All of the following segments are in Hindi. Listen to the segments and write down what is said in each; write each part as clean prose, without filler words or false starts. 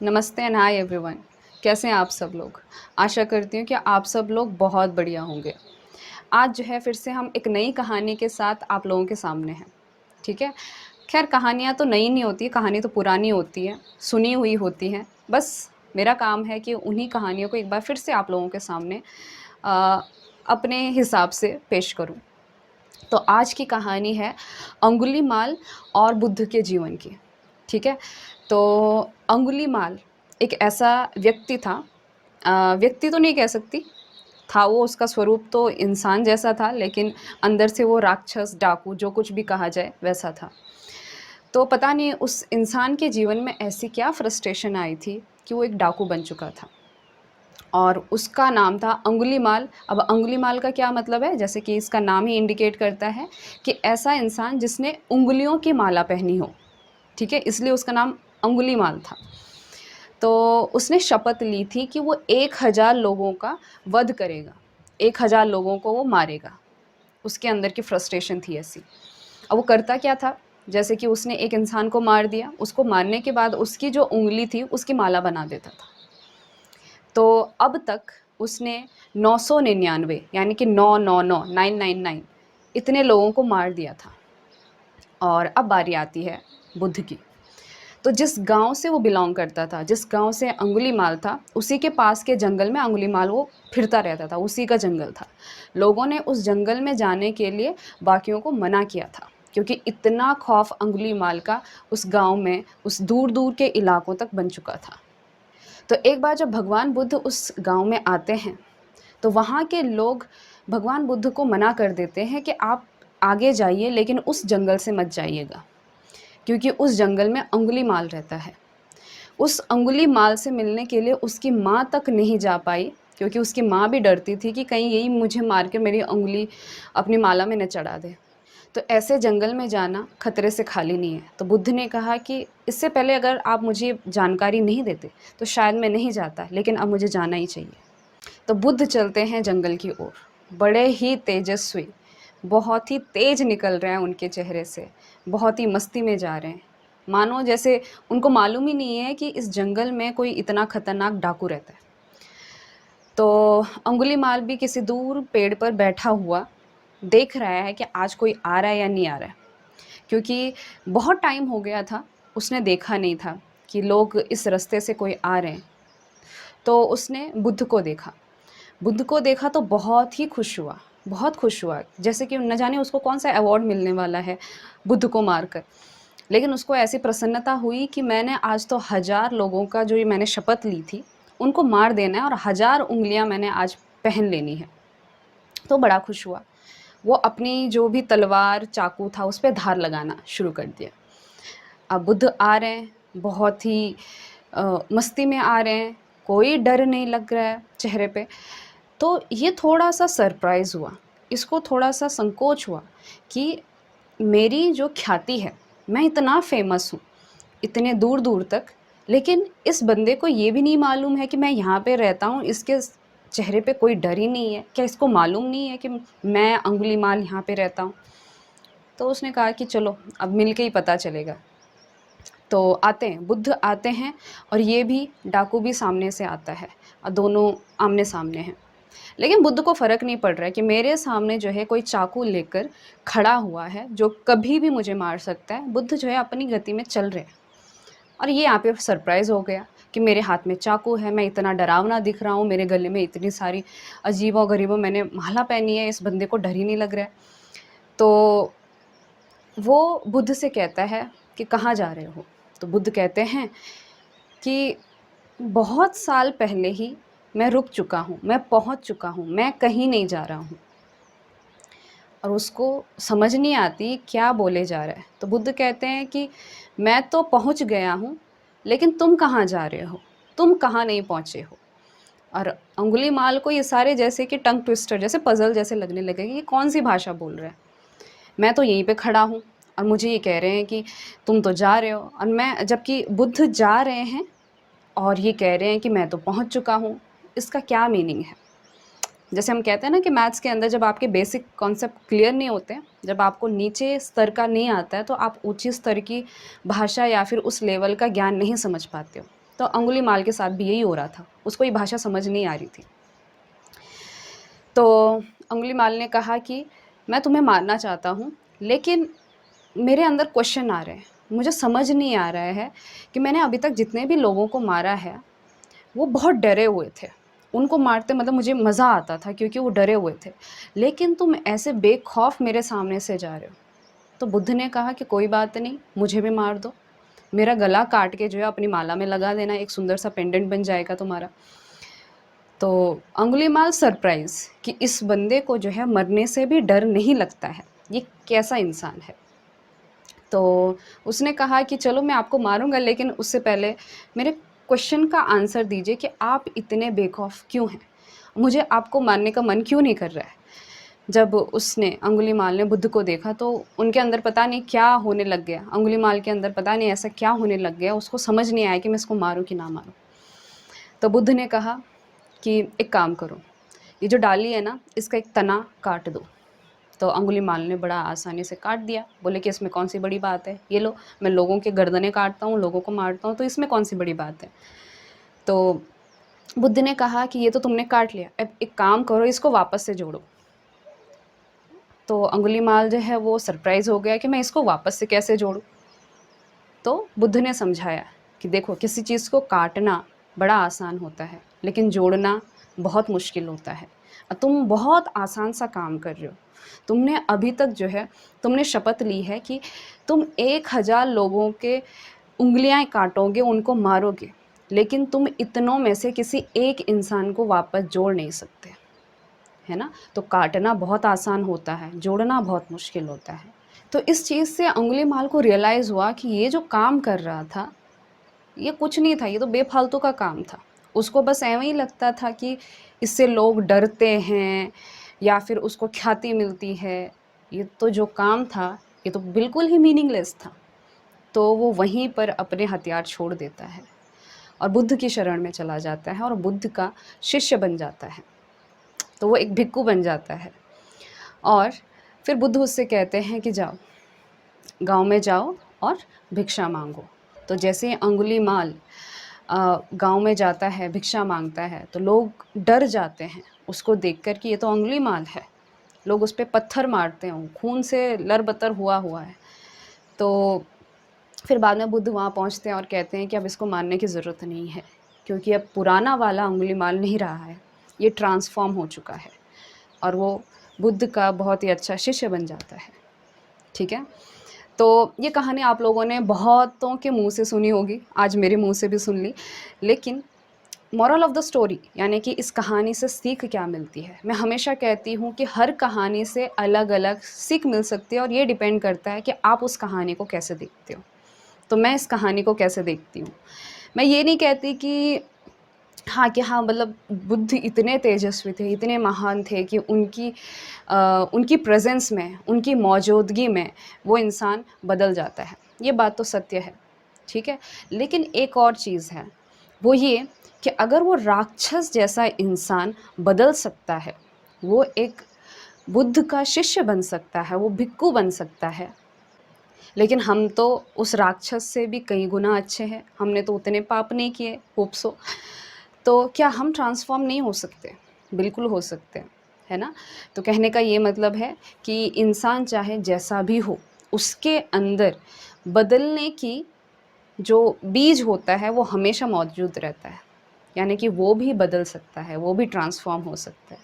नमस्ते एंड हाय एवरीवन। कैसे हैं आप सब लोग? आशा करती हूँ कि आप सब लोग बहुत बढ़िया होंगे। आज जो है फिर से हम एक नई कहानी के साथ आप लोगों के सामने हैं। ठीक है? खैर कहानियाँ तो नई नहीं होती, कहानी तो पुरानी होती है, सुनी हुई होती हैं। बस मेरा काम है कि उन्हीं कहानियों को एक बार फिर से आप लोगों के सामने अ, अपने हिसाब से पेश करूँ। तो आज की कहानी है अंगुलीमाल और बुद्ध के जीवन की। ठीक है? तो अंगुलीमाल एक ऐसा व्यक्ति था, व्यक्ति तो नहीं कह सकती, था वो, उसका स्वरूप तो इंसान जैसा था लेकिन अंदर से वो राक्षस, डाकू, जो कुछ भी कहा जाए वैसा था। तो पता नहीं उस इंसान के जीवन में ऐसी क्या फ्रस्ट्रेशन आई थी कि वो एक डाकू बन चुका था और उसका नाम था अंगुलीमाल। अब अंगुलीमाल का क्या मतलब है? जैसे कि इसका नाम ही इंडिकेट करता है कि ऐसा इंसान जिसने उंगलियों की माला पहनी हो। ठीक है? इसलिए उसका नाम अंगुलीमाल था। तो उसने शपथ ली थी कि वो 1000 लोगों का वध करेगा, 1000 लोगों को वो मारेगा। उसके अंदर की फ्रस्ट्रेशन थी ऐसी। अब वो करता क्या था? जैसे कि उसने एक इंसान को मार दिया, उसको मारने के बाद उसकी जो उँगली थी उसकी माला बना देता था। तो अब तक उसने 999 यानी कि 999 999 इतने लोगों को मार दिया था। और अब बारी आती है बुद्ध की। तो जिस गांव से वो बिलोंग करता था, जिस गांव से अंगुलीमाल था, उसी के पास के जंगल में अंगुलीमाल वो फिरता रहता था, उसी का जंगल था। लोगों ने उस जंगल में जाने के लिए बाकियों को मना किया था क्योंकि इतना खौफ अंगुलीमाल का उस गांव में, उस दूर दूर के इलाकों तक बन चुका था। तो एक बार जब भगवान बुद्ध उस गांव में आते हैं तो वहाँ के लोग भगवान बुद्ध को मना कर देते हैं कि आप आगे जाइए लेकिन उस जंगल से मत जाइएगा, क्योंकि उस जंगल में अंगुलीमाल रहता है। उस अंगुलीमाल से मिलने के लिए उसकी माँ तक नहीं जा पाई क्योंकि उसकी माँ भी डरती थी कि कहीं यही मुझे मार के मेरी अंगुली अपनी माला में न चढ़ा दे। तो ऐसे जंगल में जाना खतरे से खाली नहीं है। तो बुद्ध ने कहा कि इससे पहले अगर आप मुझे जानकारी नहीं देते तो शायद मैं नहीं जाता, लेकिन अब मुझे जाना ही चाहिए। तो बुद्ध चलते हैं जंगल की ओर। बड़े ही तेजस्वी, बहुत ही तेज निकल रहे हैं उनके चेहरे से, बहुत ही मस्ती में जा रहे हैं, मानो जैसे उनको मालूम ही नहीं है कि इस जंगल में कोई इतना खतरनाक डाकू रहता है। तो अंगुलीमाल भी किसी दूर पेड़ पर बैठा हुआ देख रहा है कि आज कोई आ रहा है या नहीं आ रहा है, क्योंकि बहुत टाइम हो गया था, उसने देखा नहीं था कि लोग इस रास्ते से कोई आ रहे हैं। तो उसने बुद्ध को देखा। बुद्ध को देखा तो बहुत ही खुश हुआ, बहुत खुश हुआ, जैसे कि न जाने उसको कौन सा अवार्ड मिलने वाला है बुद्ध को मारकर। लेकिन उसको ऐसी प्रसन्नता हुई कि मैंने आज तो 1000 लोगों का, जो ये मैंने शपथ ली थी, उनको मार देना है और 1000 उँगलियाँ मैंने आज पहन लेनी है। तो बड़ा खुश हुआ। वो अपनी जो भी तलवार, चाकू था उस पे धार लगाना शुरू कर दिया। अब बुद्ध आ रहे हैं, बहुत ही मस्ती में आ रहे हैं, कोई डर नहीं लग रहा है चेहरे पे। तो ये थोड़ा-सा सरप्राइज़ हुआ, इसको थोड़ा-सा संकोच हुआ कि मेरी जो ख्याति है, मैं इतना फ़ेमस हूँ, इतने दूर-दूर तक, लेकिन इस बंदे को ये भी नहीं मालूम है कि मैं यहाँ पे रहता हूँ, इसके चेहरे पे कोई डर ही नहीं है। क्या इसको मालूम नहीं है कि मैं अंगुलीमाल यहाँ पे रहता हूँ? तो उसने कहा कि चलो अब मिल के ही पता चलेगा। तो आते हैं, बुद्ध आते हैं और ये भी, डाकू भी सामने से आता है और दोनों आमने-सामने हैं। लेकिन बुद्ध को फ़र्क नहीं पड़ रहा है कि मेरे सामने जो है कोई चाकू लेकर खड़ा हुआ है जो कभी भी मुझे मार सकता है। बुद्ध जो है अपनी गति में चल रहे हैं और ये यहाँ पे सरप्राइज़ हो गया कि मेरे हाथ में चाकू है, मैं इतना डरावना दिख रहा हूँ, मेरे गले में इतनी सारी अजीबो-गरीबो मैंने माला पहनी है, इस बंदे को डर ही नहीं लग रहा है। तो वो बुद्ध से कहता है कि कहाँ जा रहे हो? तो बुद्ध कहते हैं कि बहुत साल पहले ही मैं रुक चुका हूँ, मैं पहुँच चुका हूँ, मैं कहीं नहीं जा रहा हूँ। और उसको समझ नहीं आती क्या बोले जा रहा है। तो बुद्ध कहते हैं कि मैं तो पहुँच गया हूँ, लेकिन तुम कहाँ जा रहे हो? तुम कहाँ नहीं पहुँचे हो? और अंगुलीमाल को ये सारे जैसे कि टंग ट्विस्टर जैसे पज़ल जैसे लगने लगे कि ये कौन-सी भाषा बोल रहा है? मैं तो यहीं पे खड़ा हूँ और मुझे ये कह रहे हैं कि तुम तो जा रहे हो, और मैं, जबकि बुद्ध जा रहे हैं और ये कह रहे हैं कि मैं तो पहुँच चुका हूँ। इसका क्या मीनिंग है? जैसे हम कहते हैं ना कि मैथ्स के अंदर जब आपके बेसिक कॉन्सेप्ट क्लियर नहीं होते हैं, जब आपको नीचे स्तर का नहीं आता है, तो आप ऊँची स्तर की भाषा या फिर उस लेवल का ज्ञान नहीं समझ पाते हो। तो अंगुलीमाल के साथ भी यही हो रहा था, उसको ये भाषा समझ नहीं आ रही थी। तो अंगुलीमाल ने कहा कि मैं तुम्हें मारना चाहता हूँ, लेकिन मेरे अंदर क्वेश्चन आ रहे हैं, मुझे समझ नहीं आ रहा है कि मैंने अभी तक जितने भी लोगों को मारा है वो बहुत डरे हुए थे। उनको मारते मतलब मुझे मज़ा आता था क्योंकि वो डरे हुए थे, लेकिन तुम ऐसे बेखौफ मेरे सामने से जा रहे हो। तो बुद्ध ने कहा कि कोई बात नहीं, मुझे भी मार दो, मेरा गला काट के जो है अपनी माला में लगा देना, एक सुंदर सा पेंडेंट बन जाएगा तुम्हारा। तो अंगुलीमाल सरप्राइज कि इस बंदे को जो है मरने से भी डर नहीं लगता है, ये कैसा इंसान है। तो उसने कहा कि चलो मैं आपको मारूंगा, लेकिन उससे पहले मेरे क्वेश्चन का आंसर दीजिए कि आप इतने बेखौफ क्यों हैं, मुझे आपको मारने का मन क्यों नहीं कर रहा है। जब उसने अंगुलीमाल ने बुद्ध को देखा तो उनके अंदर पता नहीं क्या होने लग गया, अंगुलीमाल के अंदर पता नहीं ऐसा क्या होने लग गया, उसको समझ नहीं आया कि मैं इसको मारूं कि ना मारूं। तो बुद्ध ने कहा कि एक काम करो, ये जो डाली है ना, इसका एक तना काट दो। तो अंगुलीमाल ने बड़ा आसानी से काट दिया, बोले कि इसमें कौन सी बड़ी बात है, ये लो, मैं लोगों के गर्दनें काटता हूँ, लोगों को मारता हूँ, तो इसमें कौन सी बड़ी बात है। तो बुद्ध ने कहा कि ये तो तुमने काट लिया, अब एक काम करो, इसको वापस से जोड़ो। तो अंगुलीमाल जो है वो सरप्राइज़ हो गया कि मैं इसको वापस से कैसे जोड़ूँ। तो बुद्ध ने समझाया कि देखो, किसी चीज़ को काटना बड़ा आसान होता है, लेकिन जोड़ना बहुत मुश्किल होता है। तुम बहुत आसान सा काम कर रहे हो। तुमने अभी तक जो है, तुमने शपथ ली है कि तुम 1000 लोगों के उंगलियां काटोगे, उनको मारोगे, लेकिन तुम इतनों में से किसी एक इंसान को वापस जोड़ नहीं सकते, है ना। तो काटना बहुत आसान होता है, जोड़ना बहुत मुश्किल होता है। तो इस चीज़ से अंगुलीमाल को रियलाइज़ हुआ कि ये जो काम कर रहा था ये कुछ नहीं था, ये तो बेफालतू का काम था। उसको बस ऐਵੇਂ ही लगता था कि इससे लोग डरते हैं या फिर उसको ख्याति मिलती है। ये तो जो काम था ये तो बिल्कुल ही मीनिंगलेस था। तो वो वहीं पर अपने हथियार छोड़ देता है और बुद्ध की शरण में चला जाता है और बुद्ध का शिष्य बन जाता है। तो वो एक भिक्खु बन जाता है और फिर बुद्ध उससे कहते हैं कि जाओ, गांव में जाओ और भिक्षा मांगो। तो जैसे ही अंगुलीमाल गांव में जाता है, भिक्षा मांगता है, तो लोग डर जाते हैं उसको देखकर कि ये तो अंगुलीमाल है। लोग उस पर पत्थर मारते हैं, खून से लरबतर हुआ हुआ है। तो फिर बाद में बुद्ध वहाँ पहुँचते हैं और कहते हैं कि अब इसको मारने की ज़रूरत नहीं है, क्योंकि अब पुराना वाला अंगुलीमाल नहीं रहा है, ये ट्रांसफॉर्म हो चुका है और वो बुद्ध का बहुत ही अच्छा शिष्य बन जाता है। ठीक है। तो ये कहानी आप लोगों ने बहुतों के मुंह से सुनी होगी, आज मेरे मुंह से भी सुन ली, लेकिन मॉरल ऑफ द स्टोरी यानी कि इस कहानी से सीख क्या मिलती है। मैं हमेशा कहती हूँ कि हर कहानी से अलग अलग सीख मिल सकती है और ये डिपेंड करता है कि आप उस कहानी को कैसे देखते हो। तो मैं इस कहानी को कैसे देखती हूँ, मैं ये नहीं कहती कि हाँ, कि हाँ मतलब बुद्ध इतने तेजस्वी थे, इतने महान थे कि उनकी प्रेजेंस में, उनकी मौजूदगी में वो इंसान बदल जाता है। ये बात तो सत्य है, ठीक है। लेकिन एक और चीज़ है, वो ये कि अगर वो राक्षस जैसा इंसान बदल सकता है, वो एक बुद्ध का शिष्य बन सकता है, वो भिक्खु बन सकता है, लेकिन हम तो उस राक्षस से भी कई गुना अच्छे हैं, हमने तो उतने पाप नहीं किए, होप सो। तो क्या हम ट्रांसफॉर्म नहीं हो सकते? बिल्कुल हो सकते हैं, है ना। तो कहने का ये मतलब है कि इंसान चाहे जैसा भी हो, उसके अंदर बदलने की जो बीज होता है वो हमेशा मौजूद रहता है, यानी कि वो भी बदल सकता है, वो भी ट्रांसफॉर्म हो सकता है।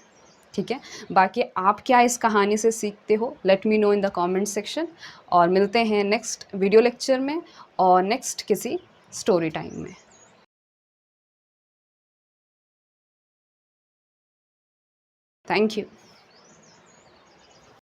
ठीक है। बाकी आप क्या इस कहानी से सीखते हो, let me know in the comment section, और मिलते हैं नेक्स्ट वीडियो लेक्चर में और नेक्स्ट किसी स्टोरी टाइम में। Thank you.